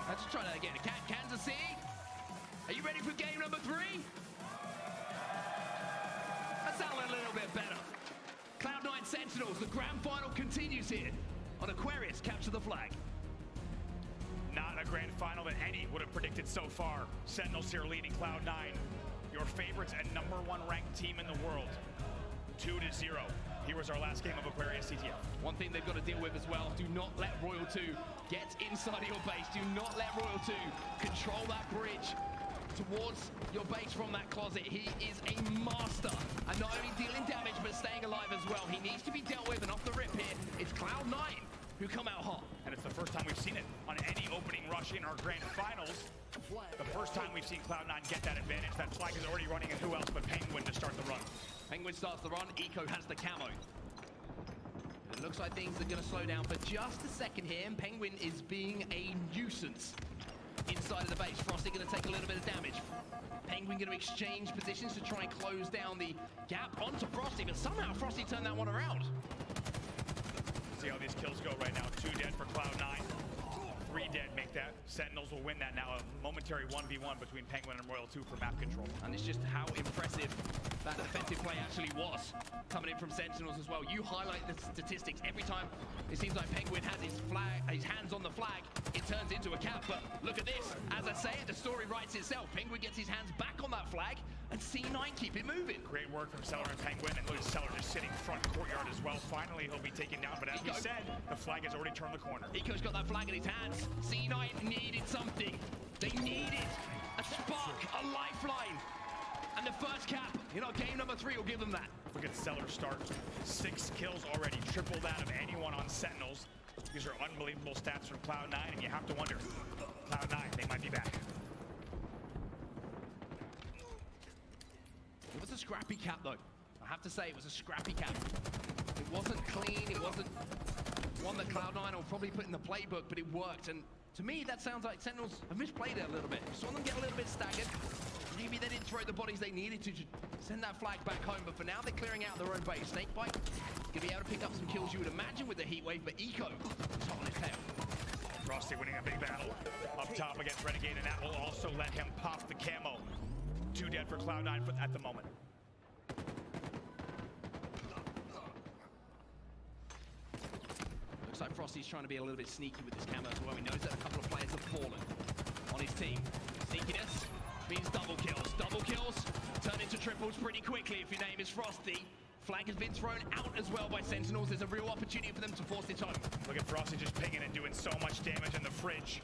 Let's try that again. Kansas City, are you ready for game number 3? That sounded a little bit better. Cloud9 Sentinels, the grand final continues here on Aquarius Capture the Flag. Not a grand final that any would have predicted so far. Sentinels here leading Cloud9, your favorites and #1 ranked team in the world. 2-0. Here was our last game of Aquarius CTF. One thing they've got to deal with as well, do not let Royal 2 get inside of your base. Do not let Royal 2 control that bridge towards your base from that closet. He is a master and not only dealing damage but staying alive as well. He needs to be dealt with, and off the rip here, it's Cloud9 who come out hot. And it's the first time we've seen it on any opening rush in our grand finals. The first time we've seen Cloud9 get that advantage. That flag is already running, and who else but Penguin to start the run. Penguin starts the run, Eco has the camo. It looks like things are going to slow down for just a second here, and Penguin is being a nuisance inside of the base. Frosty going to take a little bit of damage. Penguin going to exchange positions to try and close down the gap onto Frosty, but somehow Frosty turned that one around. See how these kills go right now. 2 dead for Cloud9. 3 dead make that. Sentinels will win that now. A momentary 1v1 between Penguin and Royal 2 for map control. And it's just how impressive that defensive play actually was coming in from Sentinels as well. You highlight the statistics. Every time it seems like Penguin has his hands on the flag, it turns into a cap. But look at this. As I say it, the story writes itself. Penguin gets his hands back on that flag, and C9 keep it moving. Great work from Cellar and Penguin, and look at Cellar just sitting front courtyard as well. Finally, he'll be taken down, but as we said, the flag has already turned the corner. Eco's got that flag in his hands. C9 needed something. They needed a spark, a lifeline. And the first cap in our game number 3 will give them that. Look at Cellar start. 6 kills already, triple that of anyone on Sentinels. These are unbelievable stats from Cloud9, and you have to wonder, Cloud9, they might be back. It was a scrappy cap, though. I have to say, it was a scrappy cap. It wasn't clean. It wasn't one that Cloud9 will probably put in the playbook, but it worked. And to me, that sounds like Sentinels have misplayed it a little bit. Saw them get a little bit staggered. Maybe they didn't throw the bodies they needed to send that flag back home, but for now they're clearing out their own base. Snakebite gonna be able to pick up some kills you would imagine with the heat wave, but Eco is hot on his tail. Frosty winning a big battle up top against Renegade, and that will also let him pop the camo. 2 dead for Cloud9 at the moment. Looks like Frosty's trying to be a little bit sneaky with this camo as well. He knows that a couple of players have fallen on his team. Sneakiness means double kills. Double kills turn into triples pretty quickly if your name is Frosty. Flag has been thrown out as well by Sentinels. There's a real opportunity for them to force it home. Look at Frosty just pinging and doing so much damage in the fridge.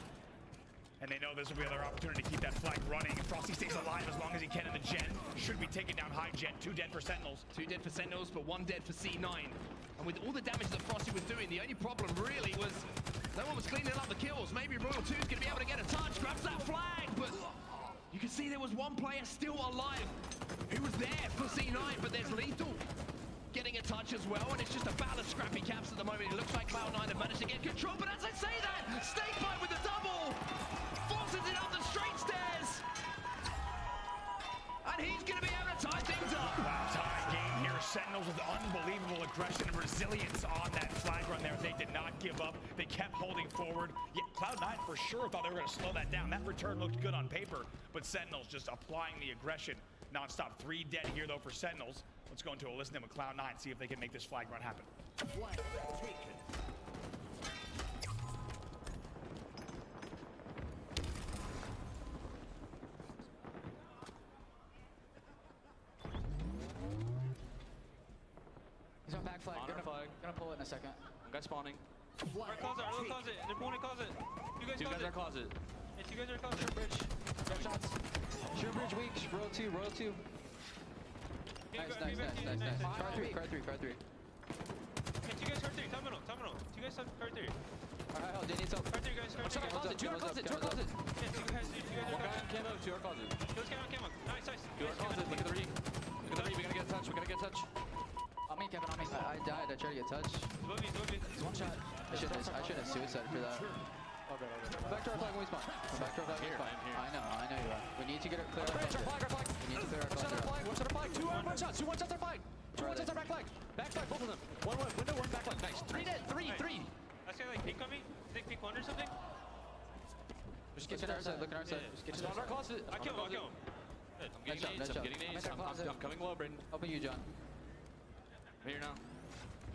And they know this will be another opportunity to keep that flag running. And Frosty stays alive as long as he can in the gen. Should be taking down high gen. 2 dead for Sentinels. 2 dead for Sentinels, but 1 dead for C9. And with all the damage that Frosty was doing, the only problem really was no one was cleaning up the kills. Maybe Royal 2 is going to be able to get a touch. Grabs that flag, but you can see there was 1 player still alive who was there for C9, but there's Lethal getting a touch as well, and it's just a battle of scrappy caps at the moment. It looks like Cloud9 have managed to get control, but as I say that, Snakebite with the double forces it up the straight stairs, and he's going to be able to tie things up. Wow, tie game here. Sentinels with unbelievable aggression and resilience on that flag run there. They did not give up. They kept holding forward. Yet Cloud9 for sure thought they were going to slow that down. That return looked good on paper, but Sentinels just applying the aggression non-stop. 3 dead here though for Sentinels. Let's go into a listen in with Cloud9, see if they can make this flag run happen. Flag taken. He's on back flag. Gonna pull it in a second. One guy spawning. Flag Our closet. They're pulling closet. You guys 2 guys are closet. closet. Yes, you guys are closet. Bridge. Grab shots. Sure bridge weak. Row 2. Row 2. Nice. Card 3. Yes, you guys card 3. Terminal. You guys have card 3. Alright, they need help. Card 3, guys. Card 3. Closet, 2 are closet, 2 are closet. Yes, you guys One are guy on closet. camo, 2 are closet. Let's camo. Nice. 2 are closet, look at the re. Look at the re, we gotta get a touch, we gotta get a touch. On me, Kevin, on me. I died. I tried to get touched. It's 1 shot. I should have suicide for that. Back to our flag when we spawn. Back to our flag when we spawn. I'm here. I know you are. We need to get it clear. Our flag. We need to clear our flag. One shot our flag, 2 are 1 shots, 2 1 shots our flag. 2 1 shots our back flag. Back flag, both of them. 1 window, 1 back flag, nice. 3 dead, 3. That's like pink on me? Think pink 1 or something? Just get to our side, look at our side. Just get to Spawn our our side. closet. I kill him, I kill him. I'm Nice getting job, nades, I'm nice getting job. nades. I'm in that closet. I'm coming low, Braden. Helping you, John. I'm here now.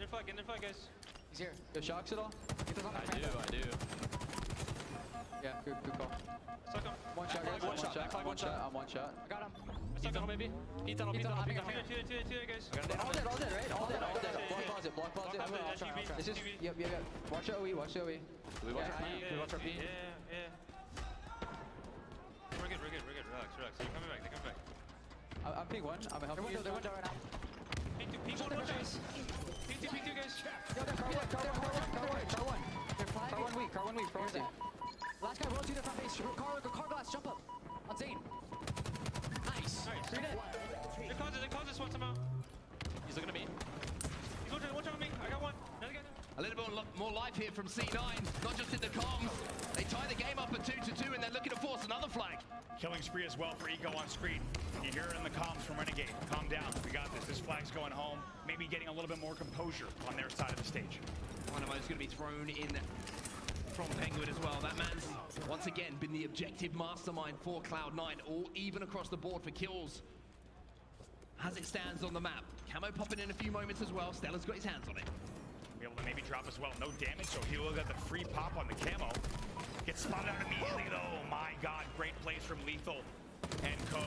Get in flag, guys. He's here. Yo, shocks at all? Get this on the I do. Yeah, good call. Suck him. One shot, guys. One shot, back flag, one shot. I'm one shot. I got him. Suck P-tunnel, him. maybe? P-tunnel, P-tunnel, P-tunnel, I'm P-tunnel. Two, guys. I got All dead, right? All dead. Block closet. I'll try. This is, yep. Watch the OE, watch the OE. Do we watch our P? Yeah, Do we watch our P? Yeah. We're good. Relax. They're coming back. I'm ping one. I'm helping you. They're window right now. P1, one guys. P2, guys. Yo, they're car one. They're flagging. Car one weak. Where's that? Last guy rolled to the front base. Car glass, jump up. On Zane. Nice. Three dead. They caused this one somehow. He's looking at me. He's watching on me. I got one. Another guy. A little bit more life here from C9, not just in the comms. They tie the game up at 2-2 and they're looking to force another flag. Killing spree as well for Eco on screen. You hear it in the comms from Renegade. Calm down. We got this. This flag's going home. Maybe getting a little bit more composure on their side of the stage. Dynamo's going to be thrown in from Penguin as well. That man's once again been the objective mastermind for Cloud9, all even across the board for kills. As it stands on the map, Camo popping in a few moments as well. Stella's got his hands on it. Be able to maybe drop as well. No damage, so he'll get the free pop on the camo. Gets spotted out immediately though. Oh my god, great plays from Lethal and Co.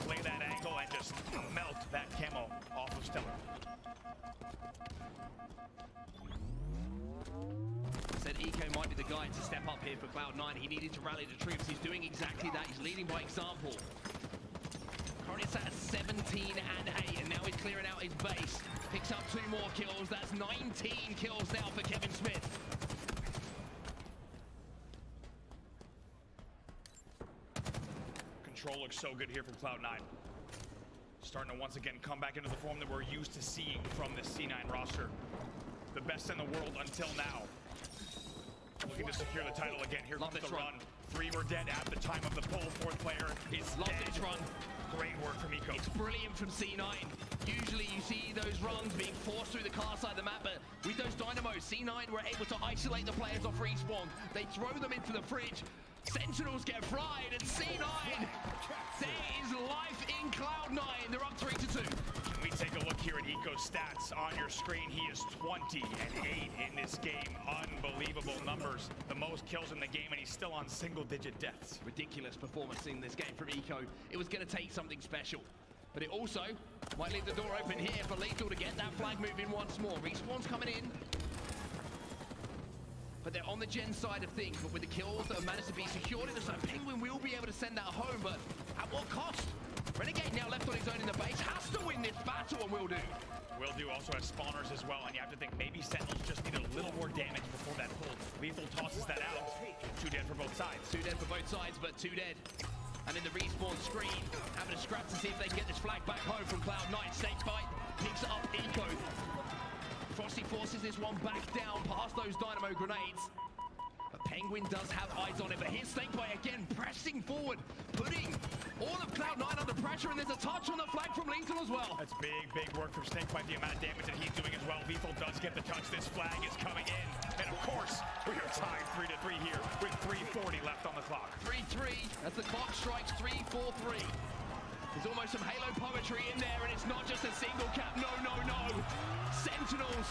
Play that angle and just melt that camo off of Stella. Said Eco might be the guy to step up here for Cloud9. He needed to rally the troops. He's doing exactly that. He's leading by example. Currently sat at 17 and 8, and now he's clearing out his base. Picks up 2 more kills. That's 19 kills now for Kevin Smith. Control looks so good here from Cloud9. Starting to once again come back into the form that we're used to seeing from this C9 roster. The best in the world until now. Looking to secure the title again. Here comes the run. 3 were dead at the time of the pull. 4th player is Love dead. this run. Great work from Eco. It's brilliant from C9. Usually you see those runs being forced through the car side of the map, but with those dynamos, C9 were able to isolate the players off respawn. They throw them into the fridge. Sentinels get fried, and C9, there is life in Cloud9. They're up 3-2. Can we take a look here at Eco's stats on your screen? He is 20 and 8 in this game. Unbelievable numbers. The most kills in the game, and he's still on single-digit deaths. Ridiculous performance in this game from Eco. It was going to take something special. But it also might leave the door open here for Lethal to get that flag moving once more. Respawn's coming in. But they're on the gen side of things. But with the kills that have managed to be secured in the zone, Penguin will be able to send that home. But at what cost? Renegade now left on his own in the base. Has to win this battle, and will do. Will do also has spawners as well, and you have to think maybe Sentinels just need a little more damage before that pull. Lethal tosses that out. 2 dead for both sides. 2 dead for both sides, but 2 dead. And in the respawn screen, having a scrap to see if they can get this flag back home from Cloud9. Snakebite picks up Eco. Frosty forces this one back down past those dynamo grenades. But Penguin does have eyes on it, but here's Snakebite again, pressing forward, putting all of Cloud9 under pressure, and there's a touch on the flag from Lethal as well. That's big work from Snakebite, the amount of damage that he's doing as well. Lethal does get the touch. This flag is coming in. And of course, we are tied 3-3 here with 3:40 left on the clock. 3-3 as the clock strikes 3-4-3. There's almost some Halo poetry in there, and it's not just a single cap. No. Sentinels,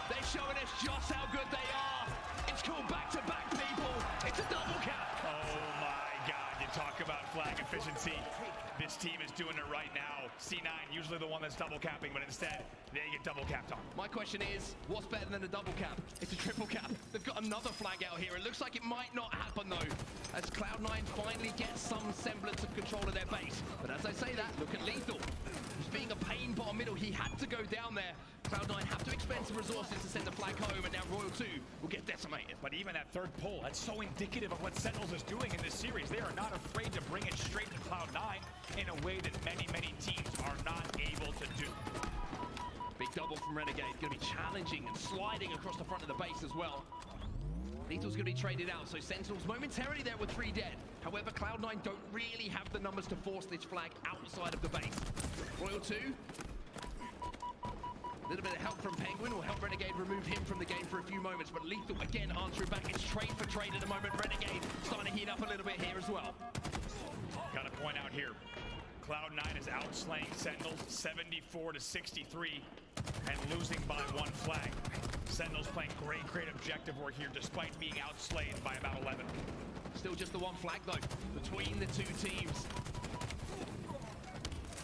they're showing us just how good they are. It's called back-to-back, people. It's a double cap. Oh my god, you talk about flag efficiency. This team is doing it right now. C9, usually the one that's double capping, but instead, they get double capped on. My question is, what's better than a double cap? It's a triple cap. They've got another flag out here. It looks like it might not happen, though, as Cloud9 finally gets some semblance of control of their base. But as I say that, look at Lethal. He's being a pain bottom middle. He had to go down there. Cloud9 have to expend some resources to send the flag home, and now Royal 2 will get decimated. But even that 3rd pull, that's so indicative of what Sentinels is doing in this series. They are not afraid to bring it straight to Cloud9 in a way that many teams are not able to do. Big double from Renegade. Going to be challenging and sliding across the front of the base as well. Lethal's going to be traded out, so Sentinels momentarily there with 3 dead. However, Cloud9 don't really have the numbers to force this flag outside of the base. Royal 2. A little bit of help from Penguin will help Renegade remove him from the game for a few moments, but Lethal again answering back. It's trade for trade at the moment. Renegade starting to heat up and a little bit here as well. Got to point out here, Cloud9 is outslaying Sentinels 74 to 63 and losing by 1 flag. Sentinels playing great objective work here despite being outslayed by about 11. Still just the 1 flag though, between the 2 teams.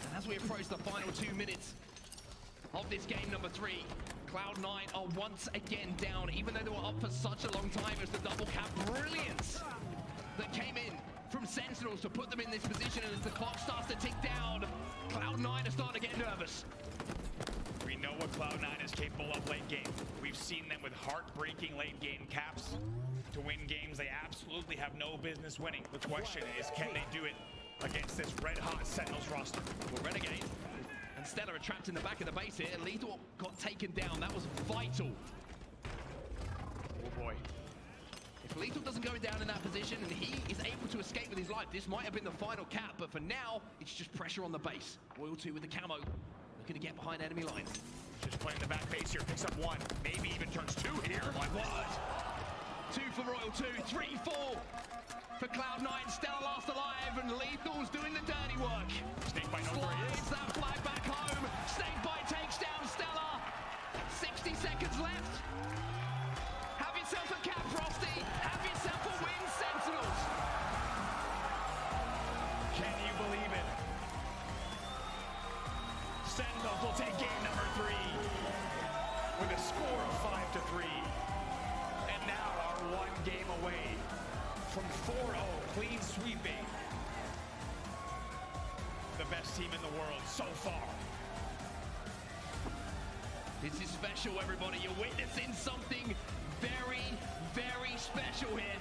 And as we approach the final 2 minutes of this game number 3, Cloud9 are once again down, even though they were up for such a long time. As the double cap brilliance that came in from Sentinels to put them in this position, and as the clock starts to tick down, Cloud9 are starting to get nervous. We know what Cloud9 is capable of late game. We've seen them with heartbreaking late game caps to win games they absolutely have no business winning. The question is, can they do it against this red-hot Sentinels roster? Well, Renegade and Stella are trapped in the back of the base here. Lethal got taken down. That was vital. Oh boy. If Lethal doesn't go down in that position and he is able to escape with his life, this might have been the final cap, but for now, it's just pressure on the base. Royal 2 with the camo, looking to get behind enemy lines. Just playing the back base here, picks up 1, maybe even turns 2 here. Oh my word. 2 for Royal 2, 3, 4 for Cloud9. Stella last alive, and Lethal's doing the dirty work. Snake bite over Slides that flag back home. Snake bite takes down Stella. 60 seconds left. Have yourself a cap, Frosty. Have yourself a win, Sentinels. Can you believe it? Sentinels will take game number 3 with a score of 5-3. And now are 1 game away from 4-0, clean sweeping the best team in the world so far. This is special, everybody. You're witnessing something very, very special here.